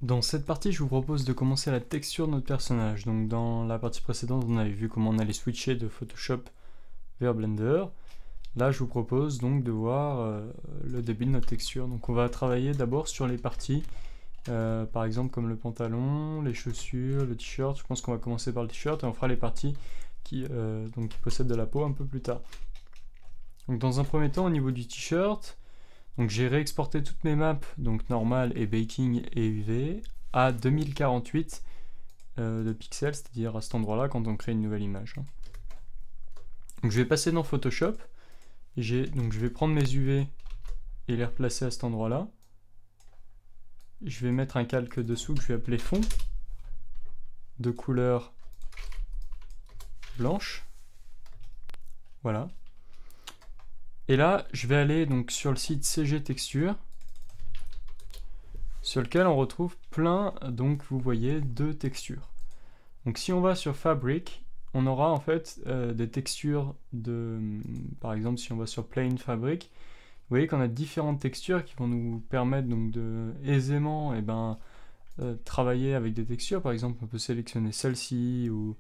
Dans cette partie, je vous propose de commencer la texture de notre personnage. Donc dans la partie précédente, on avait vu comment on allait switcher de Photoshop vers Blender. Là, je vous propose donc de voir le début de notre texture. Donc on va travailler d'abord sur les parties, par exemple comme le pantalon, les chaussures, le t-shirt. Je pense qu'on va commencer par le t-shirt et on fera les parties qui possèdent de la peau un peu plus tard. Donc dans un premier temps, au niveau du t-shirt, donc j'ai réexporté toutes mes maps, donc normal et baking et UV, à 2048 de pixels, c'est-à-dire à cet endroit-là quand on crée une nouvelle image. Donc je vais passer dans Photoshop, donc je vais prendre mes UV et les replacer à cet endroit-là. Je vais mettre un calque dessous que je vais appeler fond, de couleur blanche. Voilà. Et là, je vais aller donc sur le site CG Texture, sur lequel on retrouve plein, donc vous voyez, de textures. Donc si on va sur Fabric, on aura en fait des textures de, par exemple si on va sur Plain Fabric, vous voyez qu'on a différentes textures qui vont nous permettre donc de aisément travailler avec des textures. Par exemple, on peut sélectionner celle-ci ou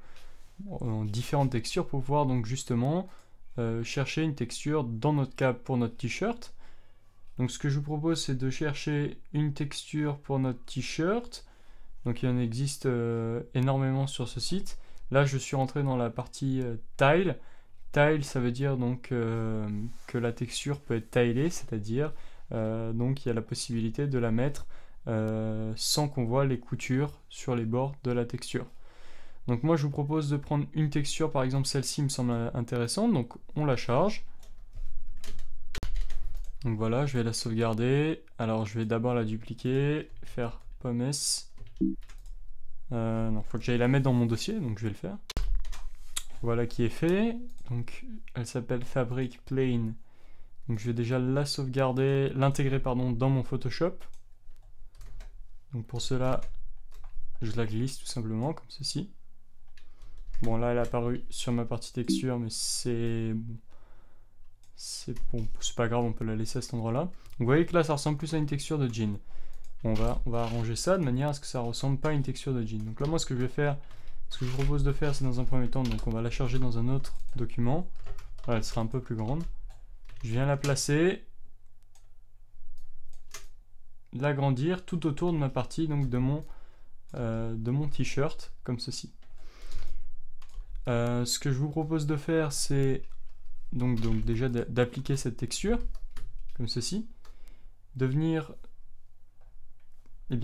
différentes textures pour pouvoir donc justement chercher une texture dans notre cas pour notre t-shirt. Donc ce que je vous propose, c'est de chercher une texture pour notre t-shirt. Donc il en existe énormément sur ce site. Là, je suis rentré dans la partie tile. Tile, ça veut dire donc que la texture peut être tilée, c'est-à-dire donc il y a la possibilité de la mettre sans qu'on voit les coutures sur les bords de la texture. Donc moi, je vous propose de prendre une texture, par exemple celle-ci me semble intéressante, donc on la charge. Donc voilà, je vais la sauvegarder. Alors je vais d'abord la dupliquer, faire pommes. Non, faut que j'aille la mettre dans mon dossier, donc je vais le faire. Voilà qui est fait. Donc elle s'appelle Fabric Plain. Donc je vais déjà la sauvegarder, l'intégrer pardon dans mon Photoshop. Donc pour cela, je la glisse tout simplement comme ceci. Bon là elle est apparue sur ma partie texture, mais c'est bon, c'est pas grave, on peut la laisser à cet endroit là. Vous voyez que là ça ressemble plus à une texture de jean. Bon, on va arranger ça de manière à ce que ça ressemble pas à une texture de jean. Donc là moi ce que je vais faire, ce que je vous propose de faire, c'est dans un premier temps, donc on va la charger dans un autre document. Voilà, elle sera un peu plus grande. Je viens la placer, l'agrandir tout autour de ma partie, donc de mon t-shirt, comme ceci. Ce que je vous propose de faire, c'est donc déjà d'appliquer cette texture, comme ceci, de venir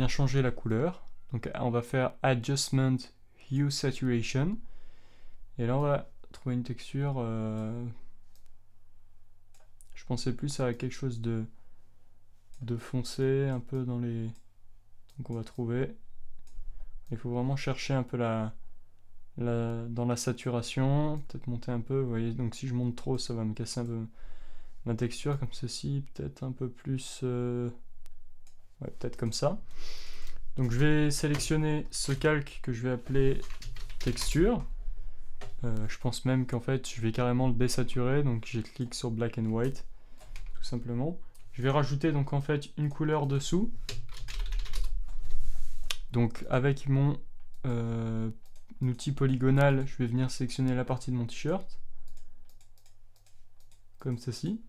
changer la couleur. Donc on va faire Adjustment Hue Saturation, et là on va trouver une texture, je pensais plus à quelque chose de foncé, un peu dans les... Donc on va trouver, il faut vraiment chercher un peu dans la saturation, peut-être monter un peu, vous voyez, donc si je monte trop ça va me casser un peu ma texture, comme ceci, peut-être un peu plus, ouais, peut-être comme ça. Donc je vais sélectionner ce calque que je vais appeler texture. Je pense même qu'en fait je vais carrément le désaturer, donc je clique sur Black and White, tout simplement. Je vais rajouter donc en fait une couleur dessous. Donc avec mon outil polygonal, je vais venir sélectionner la partie de mon t-shirt, comme ceci.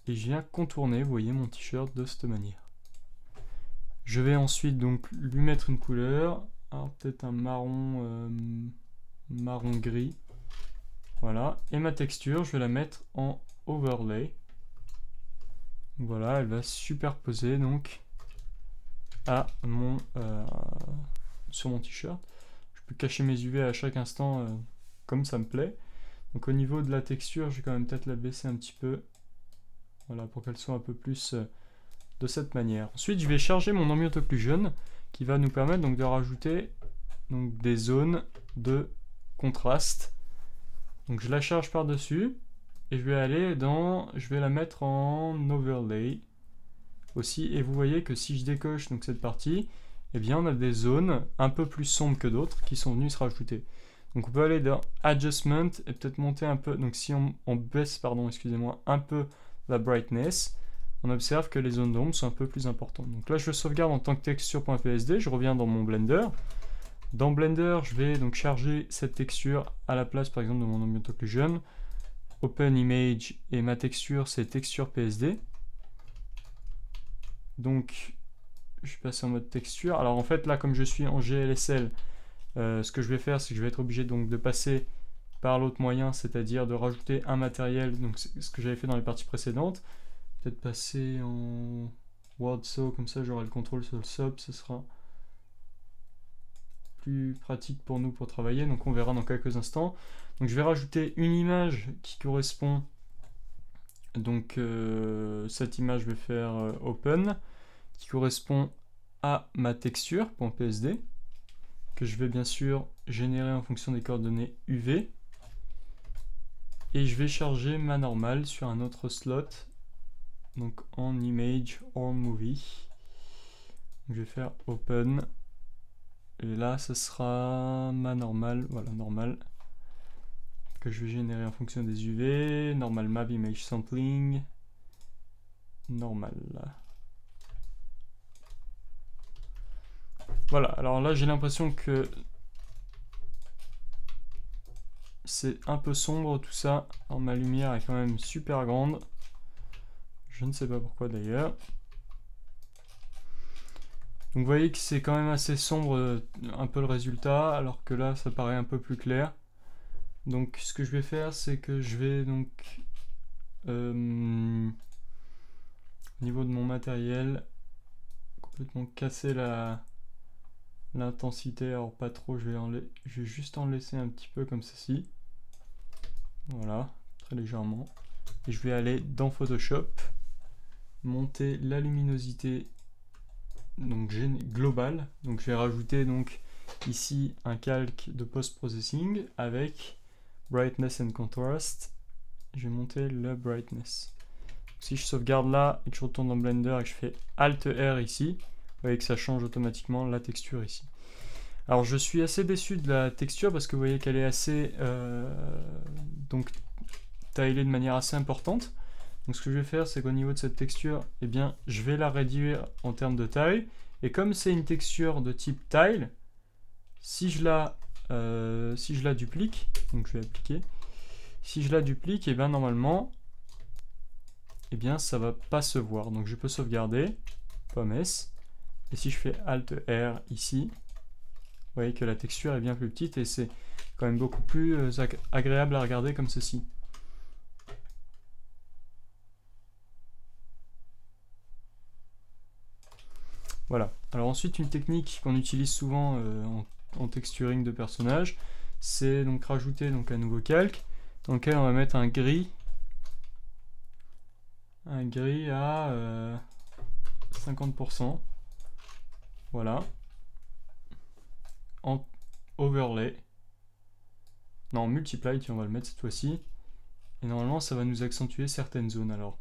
Et je viens contourner, vous voyez, mon t-shirt de cette manière. Je vais ensuite donc lui mettre une couleur, alors peut-être un marron, marron gris. Voilà, et ma texture, je vais la mettre en overlay. Voilà, elle va superposer donc à sur mon t-shirt. Je peux cacher mes UV à chaque instant comme ça me plaît. Donc au niveau de la texture, je vais quand même peut-être la baisser un petit peu. Voilà, pour qu'elle soit un peu plus de cette manière. Ensuite, je vais charger mon Ambient Occlusion qui va nous permettre donc de rajouter donc des zones de contraste. Donc je la charge par-dessus et je vais la mettre en overlay aussi, et vous voyez que si je décoche donc cette partie, eh bien on a des zones un peu plus sombres que d'autres qui sont venues se rajouter. Donc on peut aller dans Adjustment et peut-être monter un peu, donc si on baisse, pardon, excusez-moi, un peu la brightness, on observe que les zones d'ombre sont un peu plus importantes. Donc là, je le sauvegarde en tant que texture.psd, je reviens dans mon Blender. Dans Blender, je vais donc charger cette texture à la place, par exemple, de mon Ambient Occlusion. Open Image, et ma texture, c'est texture PSD. Donc, je passe en mode texture. Alors en fait, là, comme je suis en GLSL, ce que je vais faire, c'est que je vais être obligé donc de passer par l'autre moyen, c'est-à-dire de rajouter un matériel, donc c'est ce que j'avais fait dans les parties précédentes. Peut-être passer en WordSaw, comme ça j'aurai le contrôle sur le sub, ce sera plus pratique pour nous pour travailler, donc on verra dans quelques instants. Donc je vais rajouter une image qui correspond, donc cette image je vais faire open, qui correspond à ma texture.psd, que je vais bien sûr générer en fonction des coordonnées UV. Et je vais charger ma normale sur un autre slot, donc en image or movie. Donc je vais faire open. Et là, ce sera ma normale, voilà, normale, que je vais générer en fonction des UV, normal map image sampling, normal. Voilà, alors là, j'ai l'impression que c'est un peu sombre tout ça. Alors, ma lumière est quand même super grande. Je ne sais pas pourquoi d'ailleurs. Donc vous voyez que c'est quand même assez sombre un peu le résultat, alors que là ça paraît un peu plus clair. Donc ce que je vais faire, c'est que je vais donc au niveau de mon matériel complètement casser l'intensité. Alors pas trop, je vais juste en laisser un petit peu comme ceci. Voilà, très légèrement. Et je vais aller dans Photoshop, monter la luminosité donc global. Donc je vais rajouter donc ici un calque de post-processing avec brightness and contrast. Je vais monter le brightness. Si je sauvegarde là et que je retourne dans Blender et que je fais Alt R ici, vous voyez que ça change automatiquement la texture ici. Alors je suis assez déçu de la texture parce que vous voyez qu'elle est assez donc taillée de manière assez importante. Donc ce que je vais faire, c'est qu'au niveau de cette texture, eh bien, je vais la réduire en termes de taille. Et comme c'est une texture de type tile, si je la duplique, donc je vais appliquer, si je la duplique, et bien normalement, eh bien ça va pas se voir. Donc je peux sauvegarder, pomme S, et si je fais Alt R ici, vous voyez que la texture est bien plus petite et c'est quand même beaucoup plus agréable à regarder comme ceci. Voilà. Alors ensuite, une technique qu'on utilise souvent en texturing de personnages, c'est donc rajouter donc un nouveau calque dans lequel on va mettre un gris à 50%. Voilà. En overlay. Non, multiply, on va le mettre cette fois-ci. Et normalement, ça va nous accentuer certaines zones. Alors,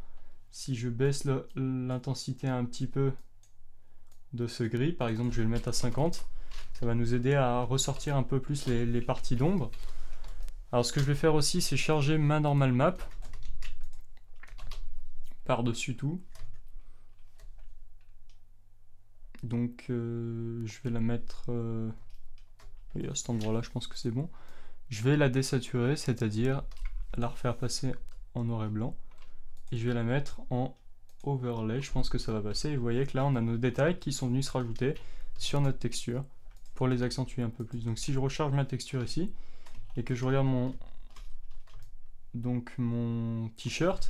si je baisse l'intensité un petit peu de ce gris, par exemple je vais le mettre à 50, ça va nous aider à ressortir un peu plus les parties d'ombre. Alors ce que je vais faire aussi, c'est charger ma normal map par-dessus tout. Donc je vais la mettre oui, à cet endroit là, je pense que c'est bon. Je vais la désaturer, c'est-à-dire la refaire passer en noir et blanc, et je vais la mettre en overlay, je pense que ça va passer. Et vous voyez que là on a nos détails qui sont venus se rajouter sur notre texture pour les accentuer un peu plus. Donc si je recharge ma texture ici et que je regarde mon t-shirt,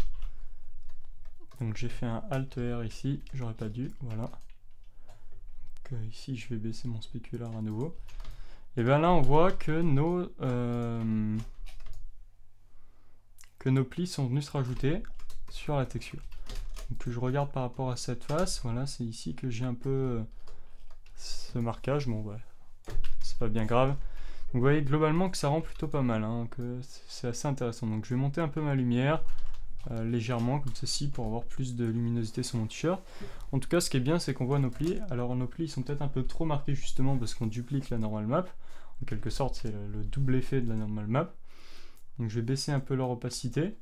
donc j'ai fait un Alt R ici, j'aurais pas dû, voilà. Donc, ici je vais baisser mon spéculaire à nouveau. Et bien là on voit que nos plis sont venus se rajouter sur la texture. Donc je regarde par rapport à cette face, voilà, c'est ici que j'ai un peu ce marquage. Bon ouais, c'est pas bien grave. Donc vous voyez globalement que ça rend plutôt pas mal, hein, que c'est assez intéressant. Donc je vais monter un peu ma lumière légèrement comme ceci pour avoir plus de luminosité sur mon t-shirt. En tout cas ce qui est bien, c'est qu'on voit nos plis. Alors nos plis sont peut-être un peu trop marqués justement parce qu'on duplique la normal map. En quelque sorte c'est le double effet de la normal map. Donc je vais baisser un peu leur opacité.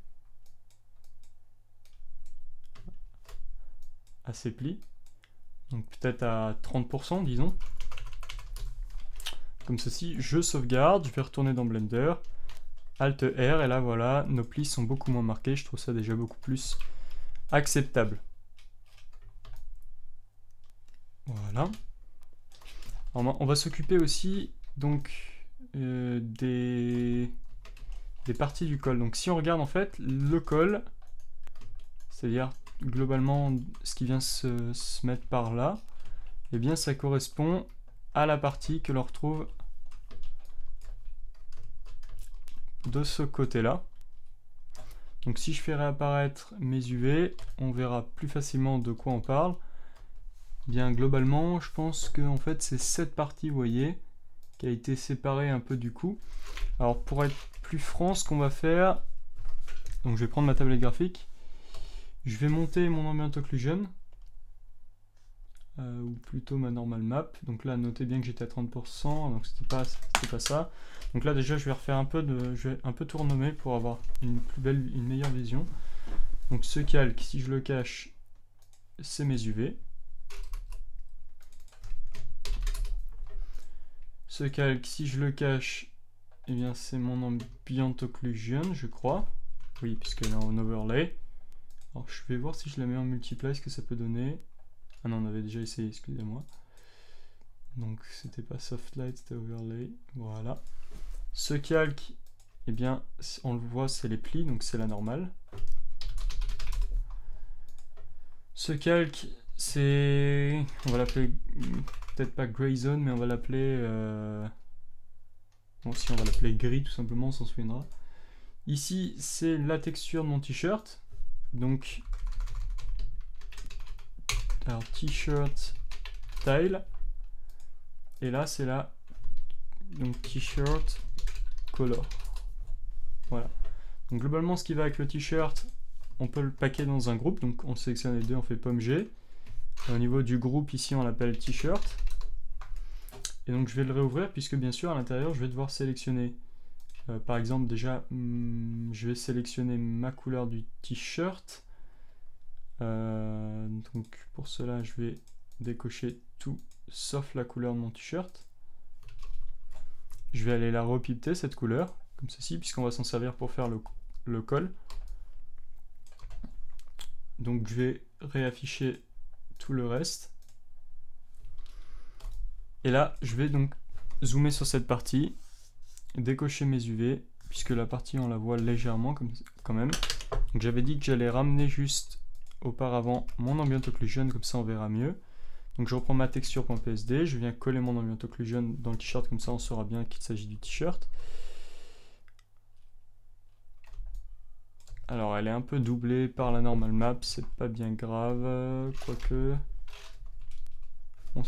à ces plis. Donc peut-être à 30%, disons. Comme ceci, je sauvegarde, je vais retourner dans Blender, Alt R, et là voilà, nos plis sont beaucoup moins marqués, je trouve ça déjà beaucoup plus acceptable. Voilà. Alors, on va s'occuper aussi donc des parties du col. Donc si on regarde en fait le col, c'est-à-dire globalement ce qui vient se mettre par là, eh bien ça correspond à la partie que l'on retrouve de ce côté-là. Donc si je fais réapparaître mes UV, on verra plus facilement de quoi on parle. Bien globalement, je pense que en fait c'est cette partie, vous voyez, qui a été séparée un peu du coup. Alors pour être plus franc, ce qu'on va faire, donc je vais prendre ma tablette graphique, je vais monter mon ambient occlusion, ou plutôt ma normal map. Donc là, notez bien que j'étais à 30%, donc c'était pas ça. Donc là déjà, je vais refaire je vais un peu tout renommer pour avoir une meilleure vision. Donc ce calque, si je le cache, c'est mes UV. Ce calque, si je le cache, eh bien c'est mon ambient occlusion, je crois. Oui, puisqu'elle est en overlay. Alors je vais voir si je la mets en multiply, ce que ça peut donner. Ah non, on avait déjà essayé, excusez-moi. Donc c'était pas soft light, c'était overlay. Voilà. Ce calque, eh bien, on le voit, c'est les plis, donc c'est la normale. Ce calque, c'est... on va l'appeler... peut-être pas gray zone, mais on va l'appeler... bon, si on va l'appeler gris, tout simplement, on s'en souviendra. Ici, c'est la texture de mon t-shirt. Donc... alors, t-shirt style. Et là, c'est la... donc t-shirt color. Voilà. Donc globalement, ce qui va avec le t-shirt, on peut le paquer dans un groupe. Donc on sélectionne les deux, on fait pomme G. Et au niveau du groupe, ici, on l'appelle t-shirt. Et donc je vais le réouvrir, puisque bien sûr, à l'intérieur, je vais devoir sélectionner. Par exemple, déjà, je vais sélectionner ma couleur du t-shirt. Donc pour cela, je vais décocher tout, sauf la couleur de mon t-shirt. Je vais aller la repipeter, cette couleur, comme ceci, puisqu'on va s'en servir pour faire le col. Donc je vais réafficher tout le reste. Et là, je vais donc zoomer sur cette partie, décocher mes UV, puisque la partie, on la voit légèrement quand même. Donc j'avais dit que j'allais ramener juste auparavant mon ambient occlusion, comme ça on verra mieux. Donc je reprends ma texture.psd, je viens coller mon ambient occlusion dans le t-shirt, comme ça on saura bien qu'il s'agit du t-shirt. Alors elle est un peu doublée par la normal map, c'est pas bien grave, quoique... on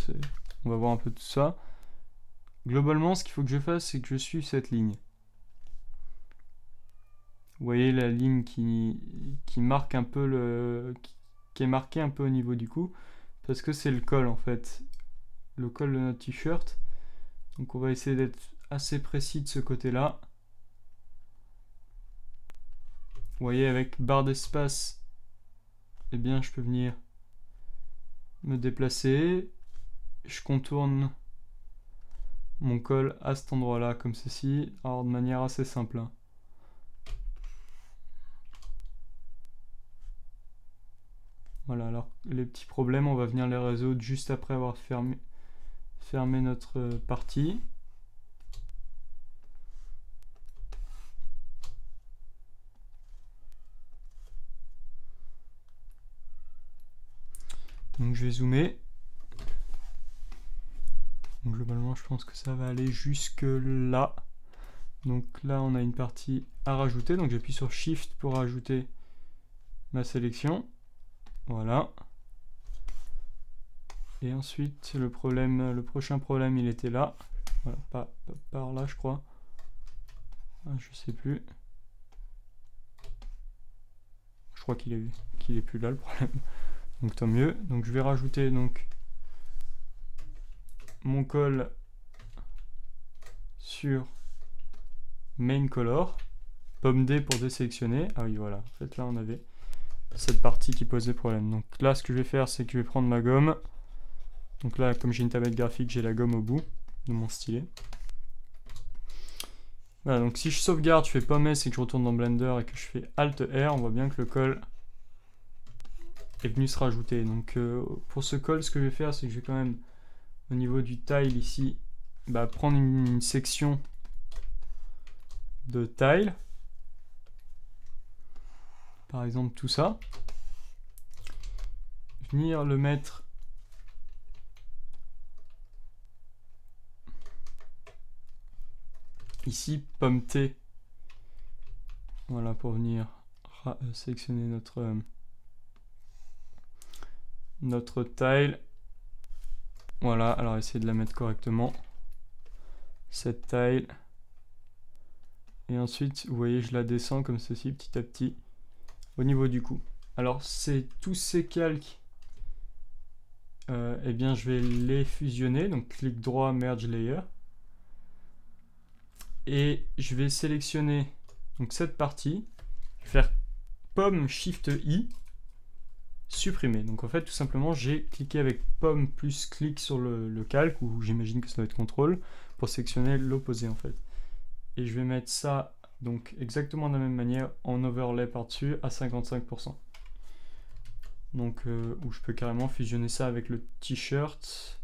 va voir un peu tout ça. Globalement, ce qu'il faut que je fasse, c'est que je suive cette ligne. Vous voyez la ligne qui marque un peu qui est marquée un peu au niveau du cou. Parce que c'est le col en fait, le col de notre t-shirt. Donc on va essayer d'être assez précis de ce côté-là. Vous voyez, avec barre d'espace, eh bien je peux venir me déplacer. Je contourne mon col à cet endroit-là, comme ceci, alors de manière assez simple. Hein. Voilà, alors les petits problèmes, on va venir les résoudre juste après avoir fermé notre partie. Donc je vais zoomer. Donc globalement, je pense que ça va aller jusque là. Donc là, on a une partie à rajouter. Donc j'appuie sur Shift pour rajouter ma sélection. Voilà. Et ensuite, le prochain problème, il était là. Voilà, pas par là, je crois. Ah, je sais plus. Je crois qu'il est plus là, le problème. Donc tant mieux. Donc je vais rajouter donc mon col sur main color. Pomme D pour désélectionner. Ah oui, voilà. En fait, là, on avait cette partie qui posait problème. Donc là, ce que je vais faire, c'est que je vais prendre ma gomme. Donc là, comme j'ai une tablette graphique, j'ai la gomme au bout de mon stylet. Voilà, donc si je sauvegarde, je fais pomme S et que je retourne dans Blender et que je fais Alt R, on voit bien que le col est venu se rajouter. Donc pour ce col, ce que je vais faire, c'est que je vais quand même, au niveau du tile ici, prendre une section de tile. Par exemple tout ça. Venir le mettre ici, pomme T. Voilà, pour venir sélectionner notre tile. Voilà, alors essayez de la mettre correctement. Cette tile. Et ensuite, vous voyez, je la descends comme ceci, petit à petit, au niveau du cou. Alors, c'est tous ces calques, eh bien, je vais les fusionner. Donc, clic droit, Merge Layer. Et je vais sélectionner donc cette partie. Je vais faire pomme Shift I, supprimer. Donc, en fait, tout simplement, j'ai cliqué avec pomme plus clic sur le calque, ou j'imagine que ça doit être contrôle, pour sélectionner l'opposé, en fait. Et je vais mettre ça donc exactement de la même manière en overlay par-dessus à 55%. Donc où je peux carrément fusionner ça avec le t-shirt.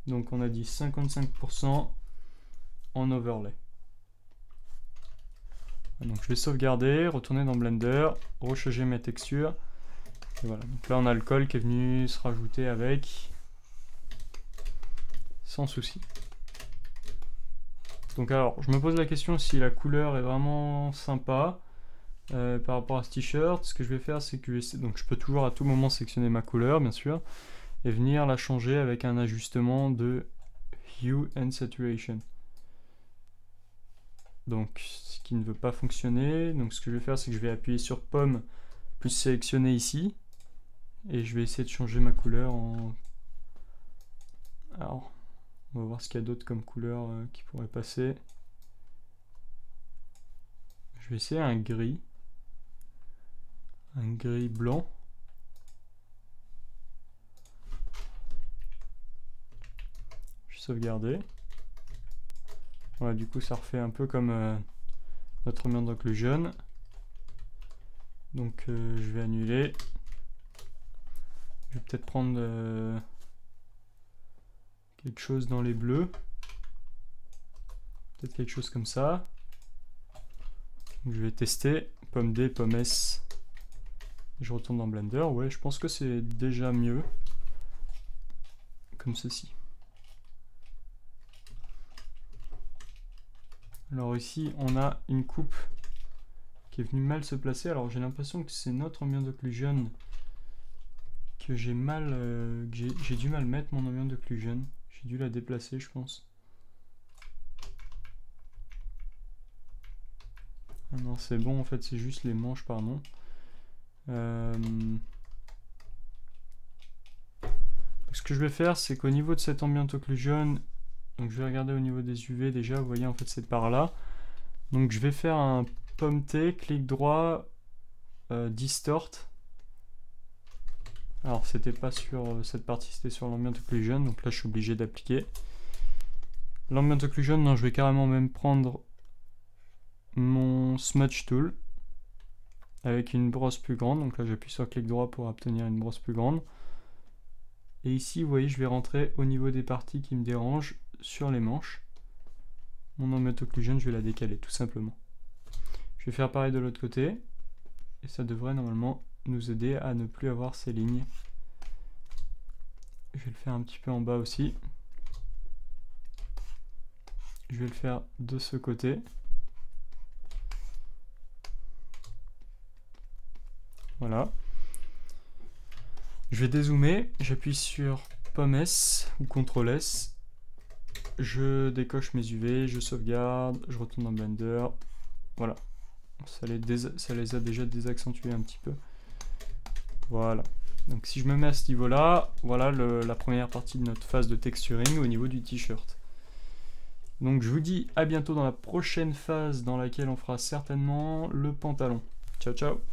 Donc on a dit 55% en overlay. Donc je vais sauvegarder, retourner dans Blender, recharger mes textures. Et voilà, donc là on a le col qui est venu se rajouter avec, sans souci. Donc alors, je me pose la question si la couleur est vraiment sympa par rapport à ce t-shirt. Ce que je vais faire, c'est que donc je peux toujours à tout moment sélectionner ma couleur, bien sûr, et venir la changer avec un ajustement de Hue and Saturation. Donc, ce qui ne veut pas fonctionner. Donc, ce que je vais faire, c'est que je vais appuyer sur pomme plus sélectionner ici, et je vais essayer de changer ma couleur en... Alors... on va voir ce qu'il y a d'autre comme couleur qui pourrait passer. Je vais essayer un gris. Un gris blanc. Je vais sauvegarder. Voilà, du coup ça refait un peu comme notre ambient occlusion. Donc je vais annuler. Je vais peut-être prendre... quelque chose dans les bleus, peut-être quelque chose comme ça. Donc je vais tester, pomme D, pomme S, je retourne dans Blender. Ouais, je pense que c'est déjà mieux comme ceci. Alors ici on a une coupe qui est venue mal se placer. Alors j'ai l'impression que c'est notre ambient occlusion que j'ai dû mal mettre mon ambient occlusion. J'ai dû la déplacer, je pense. Ah non, c'est bon, en fait, c'est juste les manches, pardon. Ce que je vais faire, c'est qu'au niveau de cette ambient occlusion, donc je vais regarder au niveau des UV déjà, vous voyez, en fait, c'est par là. Donc je vais faire un pomme T, clic droit, distort. Alors c'était pas sur cette partie, c'était sur l'ambient occlusion, donc là je suis obligé d'appliquer. L'ambient occlusion, non, je vais carrément même prendre mon smudge tool avec une brosse plus grande, donc là j'appuie sur clic droit pour obtenir une brosse plus grande. Et ici vous voyez, je vais rentrer au niveau des parties qui me dérangent sur les manches. Mon ambient occlusion, je vais la décaler tout simplement. Je vais faire pareil de l'autre côté, et ça devrait normalement nous aider à ne plus avoir ces lignes. Je vais le faire un petit peu en bas aussi. Je vais le faire de ce côté. Voilà. Je vais dézoomer, j'appuie sur pomme S ou CTRL S. Je décoche mes UV, je sauvegarde, je retourne dans Blender. Voilà. Ça les a déjà désaccentués un petit peu. Voilà. Donc si je me mets à ce niveau-là, voilà la première partie de notre phase de texturing au niveau du t-shirt. Donc je vous dis à bientôt dans la prochaine phase dans laquelle on fera certainement le pantalon. Ciao, ciao.